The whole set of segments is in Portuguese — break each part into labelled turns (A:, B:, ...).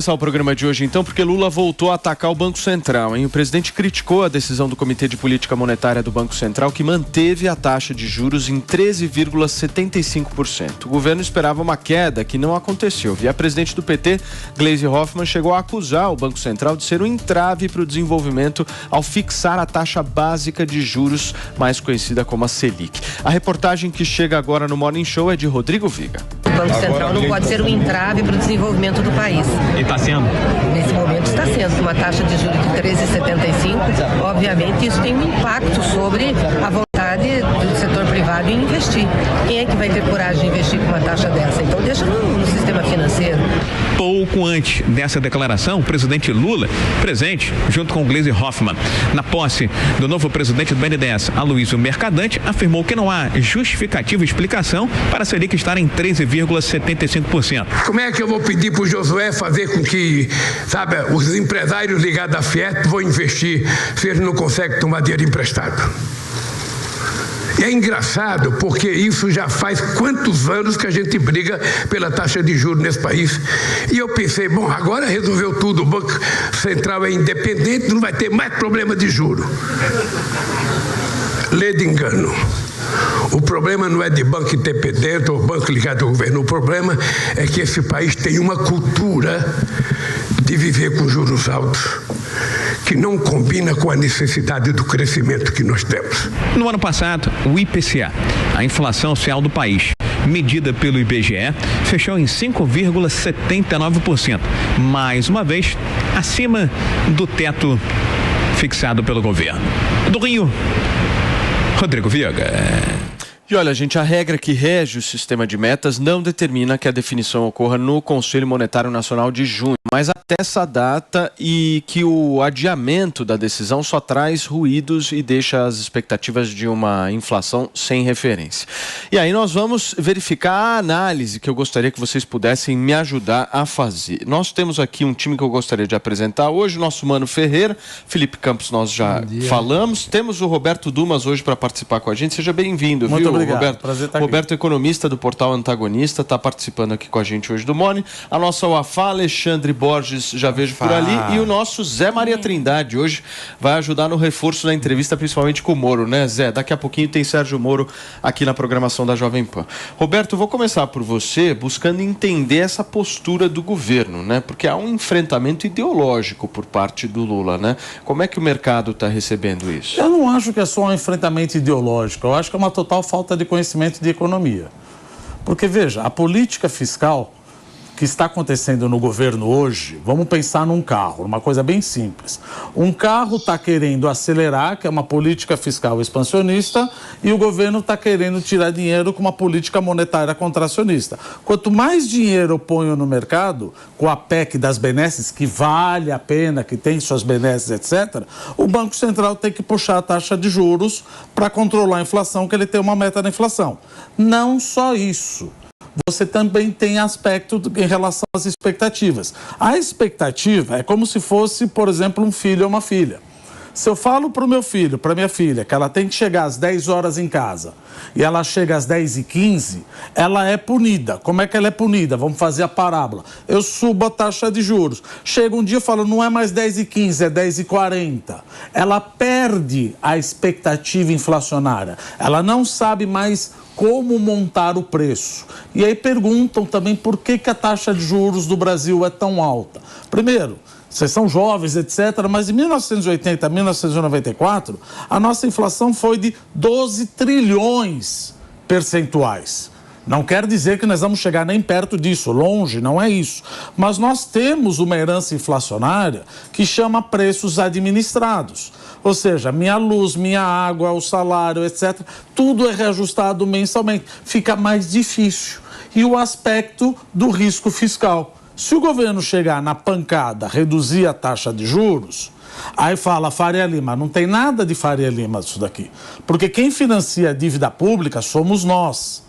A: Começar o programa de hoje então, porque Lula voltou a atacar o Banco Central, hein? O presidente criticou a decisão do Comitê de Política Monetária do Banco Central, que manteve a taxa de juros em 13,75%. O governo esperava uma queda que não aconteceu. E a presidente do PT, Gleisi Hoffmann, chegou a acusar o Banco Central de ser um entrave para o desenvolvimento ao fixar a taxa básica de juros, mais conhecida como a Selic. A reportagem que chega agora no Morning Show é de Rodrigo Viga.
B: O Banco Central não pode ser um entrave para o desenvolvimento do país.
C: E está sendo?
B: Nesse momento está sendo. Uma taxa de juros de 13,75, obviamente isso tem um impacto sobre a vontade do setor privado em investir. Quem é que vai ter coragem de investir com uma taxa dessa? Então deixa no sistema financeiro.
C: Pouco antes dessa declaração, o presidente Lula, presente junto com Gleisi Hoffmann, na posse do novo presidente do BNDES, Aloysio Mercadante, afirmou que não há justificativa explicação para a Selic estar em 13,75%.
D: Como é que eu vou pedir para o Josué fazer com que, sabe, os empresários ligados à Fiat vão investir se eles não conseguem tomar dinheiro emprestado? E é engraçado porque isso já faz quantos anos que a gente briga pela taxa de juros nesse país. E eu pensei, bom, agora resolveu tudo, o Banco Central é independente, não vai ter mais problema de juros. Lê de engano. O problema não é de banco independente ou banco ligado ao governo. O problema é que esse país tem uma cultura de viver com juros altos que não combina com a necessidade do crescimento que nós temos.
C: No ano passado, o IPCA, a inflação oficial do país, medida pelo IBGE, fechou em 5,79%, mais uma vez acima do teto fixado pelo governo. Do Rio, Rodrigo Viega.
A: E olha, gente, a regra que rege o sistema de metas não determina que a definição ocorra no Conselho Monetário Nacional de junho, mas até essa data, e que o adiamento da decisão só traz ruídos e deixa as expectativas de uma inflação sem referência. E aí nós vamos verificar a análise que eu gostaria que vocês pudessem me ajudar a fazer. Nós temos aqui um time que eu gostaria de apresentar hoje, o nosso Mano Ferreira, Felipe Campos nós já falamos, temos o Roberto Dumas hoje para participar com a gente, seja bem-vindo, viu?
E: Obrigado.
A: Roberto,
E: prazer estar
A: Roberto, economista do portal Antagonista, está participando aqui com a gente hoje do Morning. A nossa Wafá, Alexandre Borges, já vejo por ali. E o nosso Zé Maria Trindade, hoje vai ajudar no reforço da entrevista, principalmente com o Moro, né, Zé? Daqui a pouquinho tem Sérgio Moro aqui na programação da Jovem Pan. Roberto, vou começar por você, buscando entender essa postura do governo, né? Porque há um enfrentamento ideológico por parte do Lula, né? Como é que o mercado está recebendo isso?
E: Eu não acho que é só um enfrentamento ideológico, eu acho que é uma total falta de conhecimento de economia. Porque, veja, a política fiscal que está acontecendo no governo hoje, vamos pensar num carro, uma coisa bem simples. Um carro está querendo acelerar, que é uma política fiscal expansionista, e o governo está querendo tirar dinheiro com uma política monetária contracionista. Quanto mais dinheiro eu ponho no mercado, com a PEC das benesses, que vale a pena, que tem suas benesses, etc., o Banco Central tem que puxar a taxa de juros para controlar a inflação, que ele tem uma meta na inflação. Não só isso. Você também tem aspecto em relação às expectativas. A expectativa é como se fosse, por exemplo, um filho ou uma filha. Se eu falo para o meu filho, para minha filha, que ela tem que chegar às 10 horas em casa e ela chega às 10h15, ela é punida. Como é que ela é punida? Vamos fazer a parábola. Eu subo a taxa de juros. Chega um dia e falo, não é mais 10h15, é 10h40. Ela perde a expectativa inflacionária. Ela não sabe mais como montar o preço. E aí perguntam também por que a taxa de juros do Brasil é tão alta. Primeiro, vocês são jovens, etc., mas em 1980 a 1994, a nossa inflação foi de 12 trilhões percentuais. Não quer dizer que nós vamos chegar nem perto disso, longe, não é isso. Mas nós temos uma herança inflacionária que chama preços administrados. Ou seja, minha luz, minha água, o salário, etc., tudo é reajustado mensalmente. Fica mais difícil. E o aspecto do risco fiscal. Se o governo chegar na pancada, reduzir a taxa de juros, aí fala Faria Lima, não tem nada de Faria Lima disso daqui. Porque quem financia a dívida pública somos nós.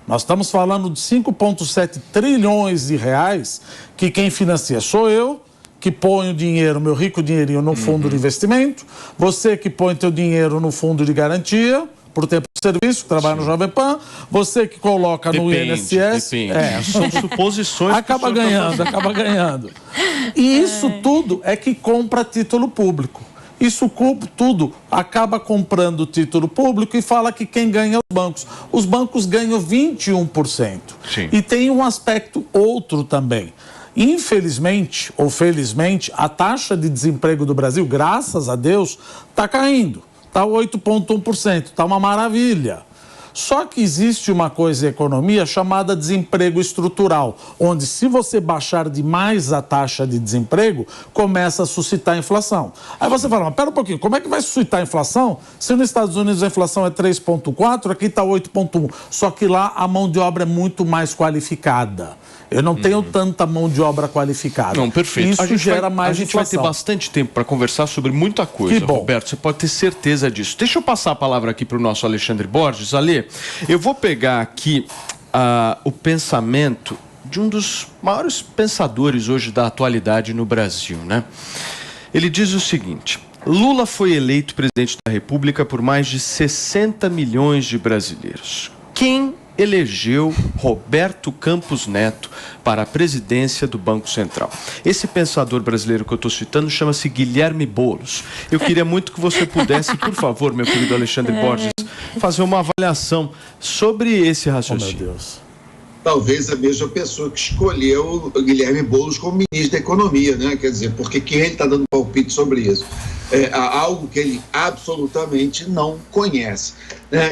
E: Nós estamos falando de 5,7 trilhões de reais que quem financia sou eu, que põe o dinheiro, meu rico dinheirinho no fundo de investimento, você que põe teu dinheiro no fundo de garantia, por tempo serviço, que trabalha no Jovem Pan, você que coloca no INSS...
A: Depende. São suposições.
E: Acaba ganhando. E isso tudo é que compra título público. Isso tudo acaba comprando título público e fala que quem ganha é os bancos. Os bancos ganham 21%.
A: Sim.
E: E tem um aspecto outro também. Infelizmente, ou felizmente, a taxa de desemprego do Brasil, graças a Deus, está caindo. Está 8,1%, está uma maravilha. Só que existe uma coisa em economia chamada desemprego estrutural, onde se você baixar demais a taxa de desemprego, começa a suscitar inflação. Aí você fala, mas pera um pouquinho, como é que vai suscitar a inflação se nos Estados Unidos a inflação é 3,4, aqui está 8,1, só que lá a mão de obra é muito mais qualificada. Eu não tenho tanta mão de obra qualificada.
A: Não, perfeito.
E: Isso gera mais
A: A gente
E: inflação.
A: vai ter bastante tempo para conversar sobre muita coisa,
E: Que bom.
A: Roberto. Você pode ter certeza disso. Deixa eu passar a palavra aqui para o nosso Alexandre Borges. Ale, eu vou pegar aqui o pensamento de um dos maiores pensadores hoje da atualidade no Brasil, né? Ele diz o seguinte: Lula foi eleito presidente da República por mais de 60 milhões de brasileiros. Quem elegeu Roberto Campos Neto para a presidência do Banco Central? Esse pensador brasileiro que eu estou citando chama-se Guilherme Boulos. Eu queria muito que você pudesse, por favor, meu querido Alexandre Borges, fazer uma avaliação sobre esse raciocínio.
E: Oh, meu Deus.
F: Talvez a mesma pessoa que escolheu o Guilherme Boulos como ministro da Economia, né? Quer dizer, porque quem ele está dando palpite sobre isso? Algo que ele absolutamente não conhece.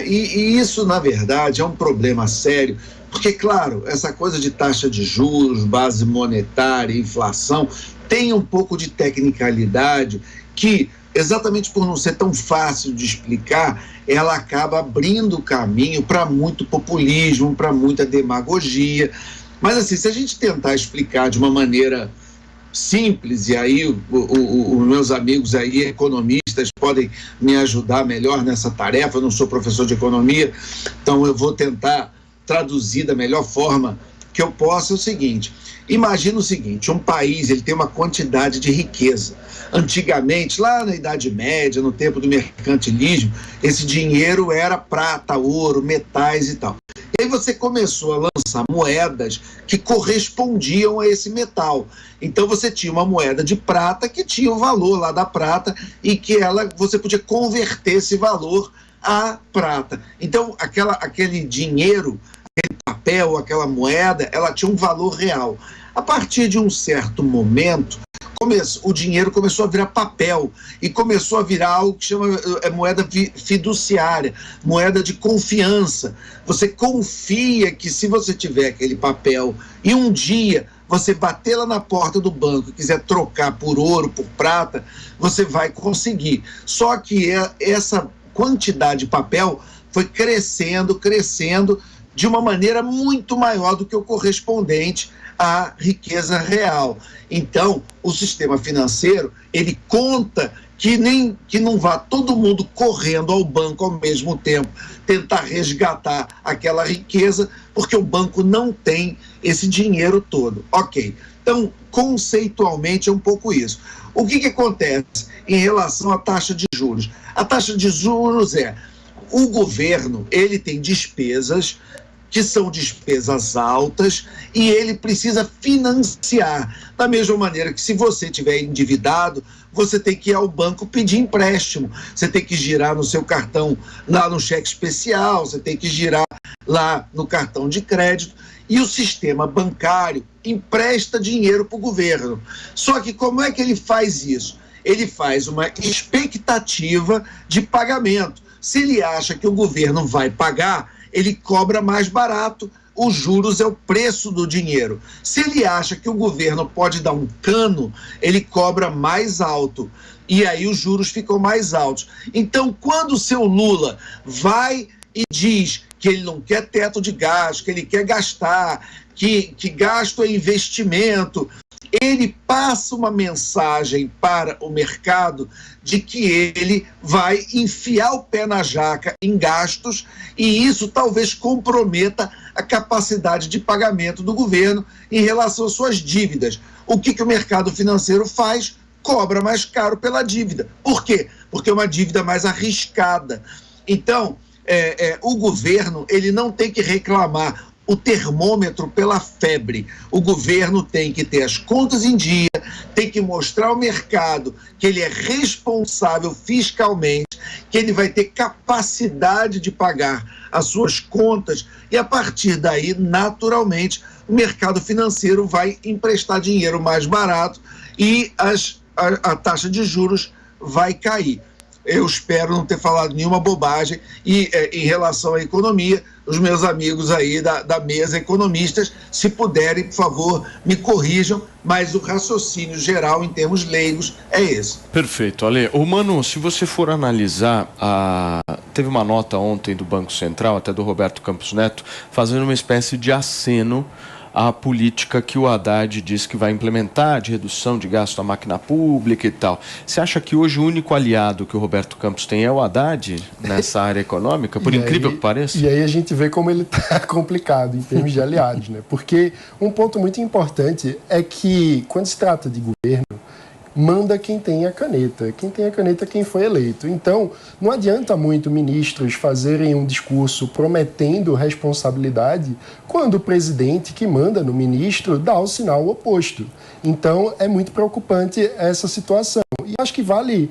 F: E isso, na verdade, é um problema sério, porque, claro, essa coisa de taxa de juros, base monetária, inflação, tem um pouco de tecnicalidade que, exatamente por não ser tão fácil de explicar, ela acaba abrindo o caminho para muito populismo, para muita demagogia. Mas, assim, se a gente tentar explicar de uma maneira simples, e aí os meus amigos aí, economistas, podem me ajudar melhor nessa tarefa. Eu não sou professor de economia, então eu vou tentar traduzir da melhor forma que eu possa. É o seguinte: imagina o seguinte, um país, ele tem uma quantidade de riqueza. Antigamente, lá na Idade Média, no tempo do mercantilismo, esse dinheiro era prata, ouro, metais e tal. E aí você começou a lançar moedas que correspondiam a esse metal. Então você tinha uma moeda de prata que tinha o valor lá da prata e que você podia converter esse valor a prata. Então aquele dinheiro, aquele papel, aquela moeda, ela tinha um valor real. A partir de um certo momento, o dinheiro começou a virar papel e começou a virar algo que chama moeda fiduciária, moeda de confiança. Você confia que se você tiver aquele papel e um dia você bater lá na porta do banco e quiser trocar por ouro, por prata, você vai conseguir. Só que essa quantidade de papel foi crescendo de uma maneira muito maior do que o correspondente à riqueza real. Então, o sistema financeiro, ele conta que não vá todo mundo correndo ao banco ao mesmo tempo, tentar resgatar aquela riqueza, porque o banco não tem esse dinheiro todo. Ok, então, conceitualmente é um pouco isso. O que acontece em relação à taxa de juros? A taxa de juros o governo, ele tem despesas que são despesas altas e ele precisa financiar. Da mesma maneira que se você estiver endividado, você tem que ir ao banco pedir empréstimo, você tem que girar no seu cartão, lá no cheque especial, você tem que girar lá no cartão de crédito, e o sistema bancário empresta dinheiro para o governo. Só que como é que ele faz isso? Ele faz uma expectativa de pagamento. Se ele acha que o governo vai pagar, ele cobra mais barato, os juros é o preço do dinheiro. Se ele acha que o governo pode dar um cano, ele cobra mais alto, e aí os juros ficam mais altos. Então, quando o seu Lula vai e diz que ele não quer teto de gasto, que ele quer gastar, que gasto é investimento, ele passa uma mensagem para o mercado de que ele vai enfiar o pé na jaca em gastos, e isso talvez comprometa a capacidade de pagamento do governo em relação às suas dívidas. O que o mercado financeiro faz? Cobra mais caro pela dívida. Por quê? Porque é uma dívida mais arriscada. Então, o governo ele não tem que reclamar o termômetro pela febre. O governo tem que ter as contas em dia, tem que mostrar ao mercado que ele é responsável fiscalmente, que ele vai ter capacidade de pagar as suas contas e, a partir daí, naturalmente, o mercado financeiro vai emprestar dinheiro mais barato e a taxa de juros vai cair. Eu espero não ter falado nenhuma bobagem e, em relação à economia, os meus amigos aí da mesa economistas, se puderem, por favor, me corrijam, mas o raciocínio geral, em termos leigos, é esse.
A: Perfeito. Ale, Mano, se você for analisar, teve uma nota ontem do Banco Central, até do Roberto Campos Neto, fazendo uma espécie de aceno à política que o Haddad diz que vai implementar, de redução de gasto da máquina pública e tal. Você acha que hoje o único aliado que o Roberto Campos tem é o Haddad nessa área econômica, por incrível que pareça?
G: E aí a gente vê como ele está complicado em termos de aliados, né? Porque um ponto muito importante é que, quando se trata de governo, manda quem tem a caneta. Quem tem a caneta é quem foi eleito. Então, não adianta muito ministros fazerem um discurso prometendo responsabilidade quando o presidente que manda no ministro dá o sinal oposto. Então, é muito preocupante essa situação. E acho que vale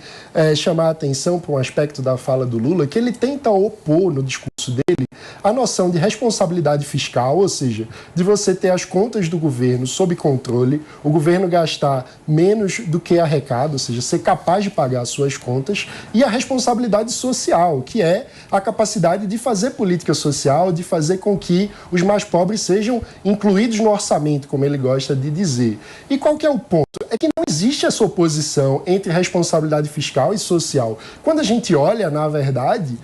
G: chamar a atenção para um aspecto da fala do Lula, que ele tenta opor no discurso dele a noção de responsabilidade fiscal, ou seja, de você ter as contas do governo sob controle, o governo gastar menos do que arrecada, ou seja, ser capaz de pagar as suas contas, e a responsabilidade social, que é a capacidade de fazer política social, de fazer com que os mais pobres sejam incluídos no orçamento, como ele gosta de dizer. E qual que é o ponto? É que não existe essa oposição entre responsabilidade fiscal e social. Quando a gente olha, na verdade,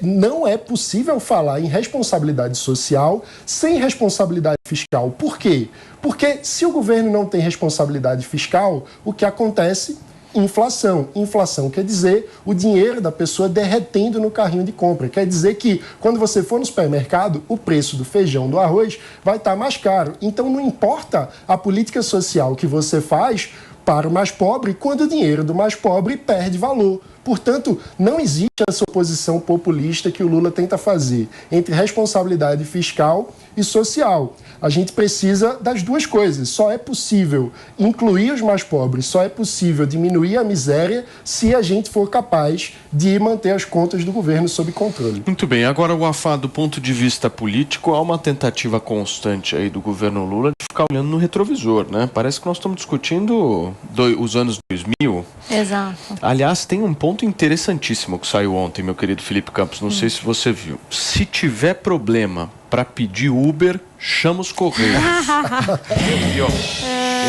G: não é possível falar em responsabilidade social sem responsabilidade fiscal. Por quê? Porque se o governo não tem responsabilidade fiscal, o que acontece? Inflação. Inflação quer dizer o dinheiro da pessoa derretendo no carrinho de compra. Quer dizer que quando você for no supermercado, o preço do feijão, do arroz, vai estar mais caro. Então não importa a política social que você faz para o mais pobre quando o dinheiro do mais pobre perde valor. Portanto, não existe essa oposição populista que o Lula tenta fazer entre responsabilidade fiscal e social. A gente precisa das duas coisas. Só é possível incluir os mais pobres, só é possível diminuir a miséria se a gente for capaz de manter as contas do governo sob controle.
A: Muito bem. Agora, Wafá, do ponto de vista político, há uma tentativa constante aí do governo Lula de ficar olhando no retrovisor, né? Parece que nós estamos discutindo os anos 2000.
H: Exato.
A: Aliás, tem um ponto interessantíssimo que saiu ontem, meu querido Felipe Campos, não sei se você viu. Se tiver problema para pedir Uber, chama os Correios.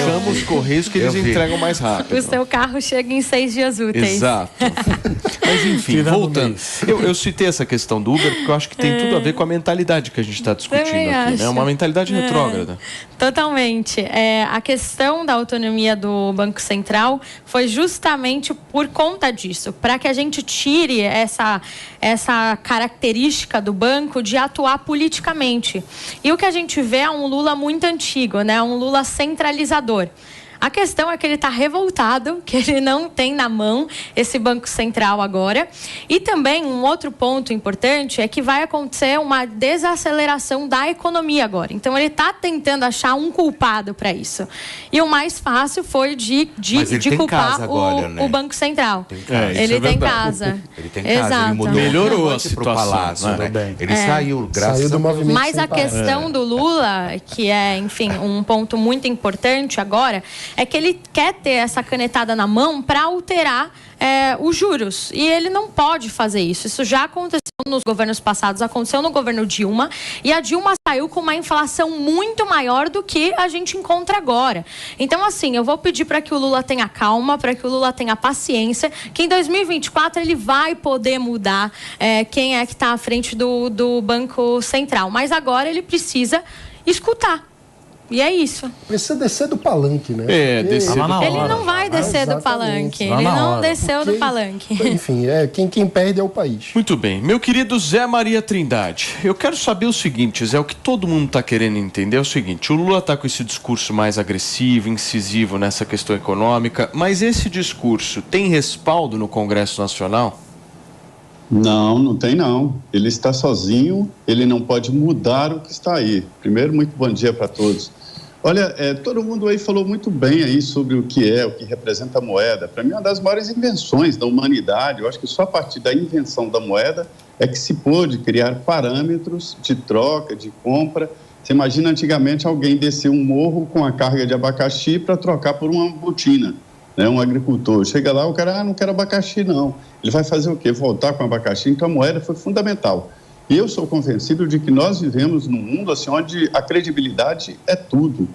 A: Chama os Correios que eles entregam mais rápido.
H: O seu carro chega em 6 dias úteis.
A: Exato. Mas enfim, voltando. Eu citei essa questão do Uber porque eu acho que tem tudo a ver com a mentalidade que a gente está discutindo
H: também
A: aqui,
H: acho.
A: né? Uma mentalidade retrógrada.
H: Totalmente. A questão da autonomia do Banco Central foi justamente por conta disso, para que a gente tire essa característica do banco de atuar politicamente. E o que a gente vê é um Lula muito antigo, né? Um Lula centralizador. A questão é que ele está revoltado, que ele não tem na mão esse Banco Central agora. E também um outro ponto importante é que vai acontecer uma desaceleração da economia agora. Então ele está tentando achar um culpado para isso. E o mais fácil foi de culpar
I: agora, né?
H: o Banco Central.
I: Ele
H: tem casa.
I: Ele tem casa.
H: Exato.
I: Ele mudou
A: Melhorou a situação,
I: palácio, né? Ele saiu,
G: Saiu do movimento.
H: Mas a questão do Lula, que é, enfim, um ponto muito importante agora, é que ele quer ter essa canetada na mão para alterar os juros. E ele não pode fazer isso. Isso já aconteceu nos governos passados, aconteceu no governo Dilma, e a Dilma saiu com uma inflação muito maior do que a gente encontra agora. Então, assim, eu vou pedir para que o Lula tenha calma, para que o Lula tenha paciência, que em 2024 ele vai poder mudar quem é que está à frente do Banco Central. Mas agora ele precisa escutar. E é isso.
G: Precisa descer do palanque, né?
A: Descer do palanque.
H: Ele não vai descer do palanque. Ele não desceu do palanque.
G: Enfim, quem perde é o país.
A: Muito bem. Meu querido Zé Maria Trindade, eu quero saber o seguinte, Zé, o que todo mundo está querendo entender é o seguinte, o Lula está com esse discurso mais agressivo, incisivo nessa questão econômica, mas esse discurso tem respaldo no Congresso Nacional?
J: Não tem não. Ele está sozinho, ele não pode mudar o que está aí. Primeiro, muito bom dia para todos. Olha, todo mundo aí falou muito bem aí sobre o que representa a moeda. Para mim, é uma das maiores invenções da humanidade. Eu acho que só a partir da invenção da moeda é que se pôde criar parâmetros de troca, de compra. Você imagina antigamente alguém descer um morro com a carga de abacaxi para trocar por uma botina, né? Um agricultor. Chega lá, o cara, não quero abacaxi não. Ele vai fazer o quê? Voltar com abacaxi? Então a moeda foi fundamental. E eu sou convencido de que nós vivemos num mundo assim, onde a credibilidade é tudo.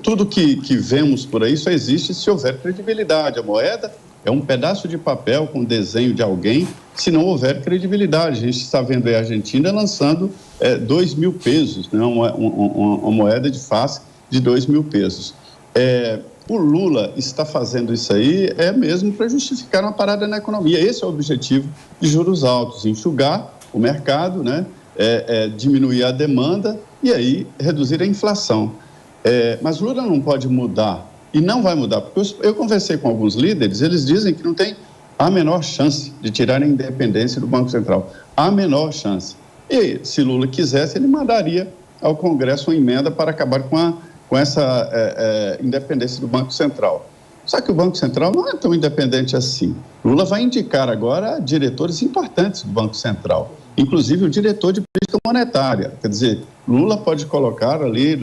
J: Tudo que vemos por aí só existe se houver credibilidade. A moeda é um pedaço de papel com desenho de alguém, se não houver credibilidade. A gente está vendo aí a Argentina lançando 2.000 pesos, né? Uma moeda de face de 2.000 pesos. O Lula está fazendo isso aí mesmo para justificar uma parada na economia. Esse é o objetivo de juros altos, enxugar o mercado, né? Diminuir a demanda e aí reduzir a inflação. Mas Lula não pode mudar e não vai mudar, porque eu conversei com alguns líderes, eles dizem que não tem a menor chance de tirar a independência do Banco Central, a menor chance. E se Lula quisesse, ele mandaria ao Congresso uma emenda para acabar com essa independência do Banco Central. Só que o Banco Central não é tão independente assim. Lula vai indicar agora diretores importantes do Banco Central, inclusive o diretor de política monetária. Quer dizer, Lula pode colocar ali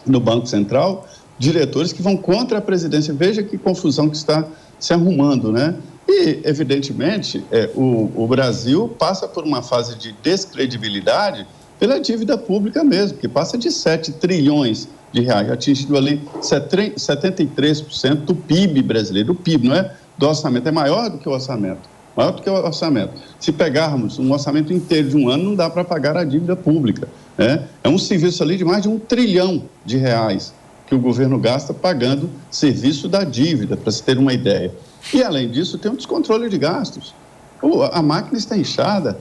J: no Banco Central diretores que vão contra a presidência. Veja que confusão que está se arrumando, né? E, evidentemente, o Brasil passa por uma fase de descredibilidade pela dívida pública mesmo, que passa de 7 trilhões de reais, atingindo ali 73% do PIB brasileiro. O PIB, não é do orçamento, é maior do que o orçamento. Maior do que o orçamento. Se pegarmos um orçamento inteiro de um ano, não dá para pagar a dívida pública, né? É um serviço ali de mais de 1 trilhão de reais que o governo gasta pagando serviço da dívida, para se ter uma ideia. E, além disso, tem um descontrole de gastos. A máquina está inchada.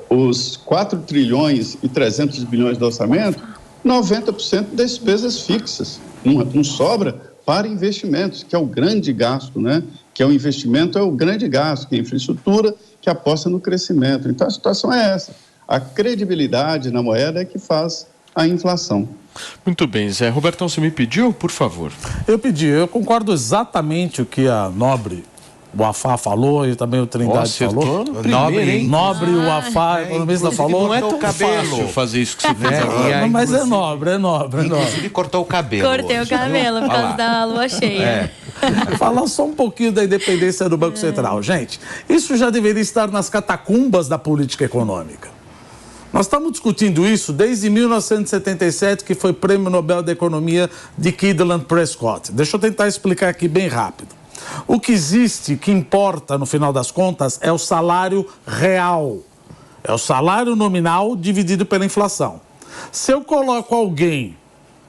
J: Os 4 trilhões e 300 bilhões do orçamento, 90% despesas fixas. Não sobra para investimentos, que é o grande gasto, né? Que é o investimento, é o grande gasto, que é a infraestrutura, que aposta no crescimento. Então, a situação é essa. A credibilidade na moeda é que faz a inflação.
A: Muito bem, Zé. Robertão, você me pediu, por favor?
E: Eu concordo exatamente o que a nobre Wafá falou e também o Trindade falou. Nobre Wafá, economista, falou.
A: Não é tão fácil fazer isso que você fez agora.
E: Mas é nobre.
I: Inclusive cortou o cabelo.
H: Cortei o cabelo por causa da lua cheia.
E: Falar só um pouquinho da independência do Banco Central. Gente, isso já deveria estar nas catacumbas da política econômica. Nós estamos discutindo isso desde 1977, que foi Prêmio Nobel da Economia de Kirtland Prescott. Deixa eu tentar explicar aqui bem rápido. O que existe, que importa no final das contas, é o salário real. É o salário nominal dividido pela inflação. Se eu coloco alguém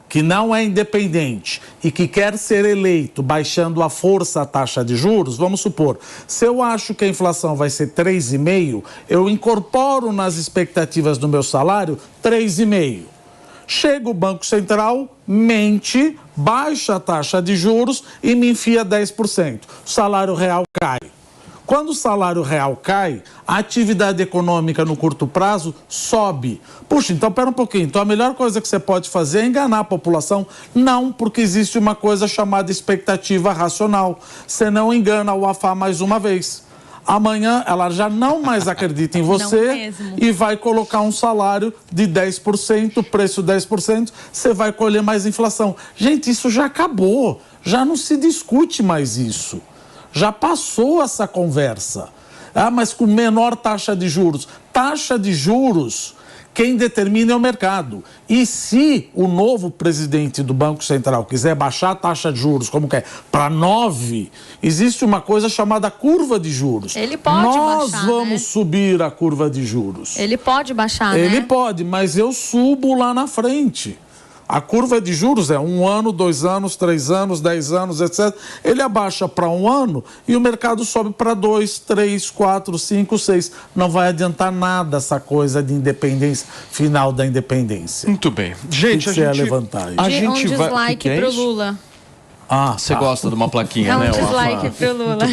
E: que não é independente e que quer ser eleito baixando à força a taxa de juros, vamos supor, se eu acho que a inflação vai ser 3,5%, eu incorporo nas expectativas do meu salário 3,5%. Chega o Banco Central, mente, baixa a taxa de juros e me enfia 10%. O salário real cai. Quando o salário real cai, a atividade econômica no curto prazo sobe. Puxa, então pera um pouquinho. Então a melhor coisa que você pode fazer é enganar a população? Não, porque existe uma coisa chamada expectativa racional. Você não engana o Wafá mais uma vez. Amanhã ela já não mais acredita em você e vai colocar um salário de 10%, preço 10%, você vai colher mais inflação. Gente, isso já acabou, já não se discute mais isso. Já passou essa conversa. Mas com menor taxa de juros. Taxa de juros, quem determina é o mercado. E se o novo presidente do Banco Central quiser baixar a taxa de juros, como quer, para 9%, existe uma coisa chamada curva de juros.
H: Ele pode baixar,
E: Nós vamos subir a curva de juros.
H: Ele pode baixar, né?
E: Ele pode, mas eu subo lá na frente. A curva de juros é 1 ano, 2 anos, 3 anos, 10 anos, etc. Ele abaixa para 1 ano e o mercado sobe para 2, 3, 4, 5, 6. Não vai adiantar nada essa coisa de independência, final da independência.
A: Muito bem. Gente,
E: a gente levantar isso.
A: A gente
H: dislike
A: vai...
H: pro Lula.
A: Você gosta de uma plaquinha,
H: É
A: né?
H: um dislike pro Lula.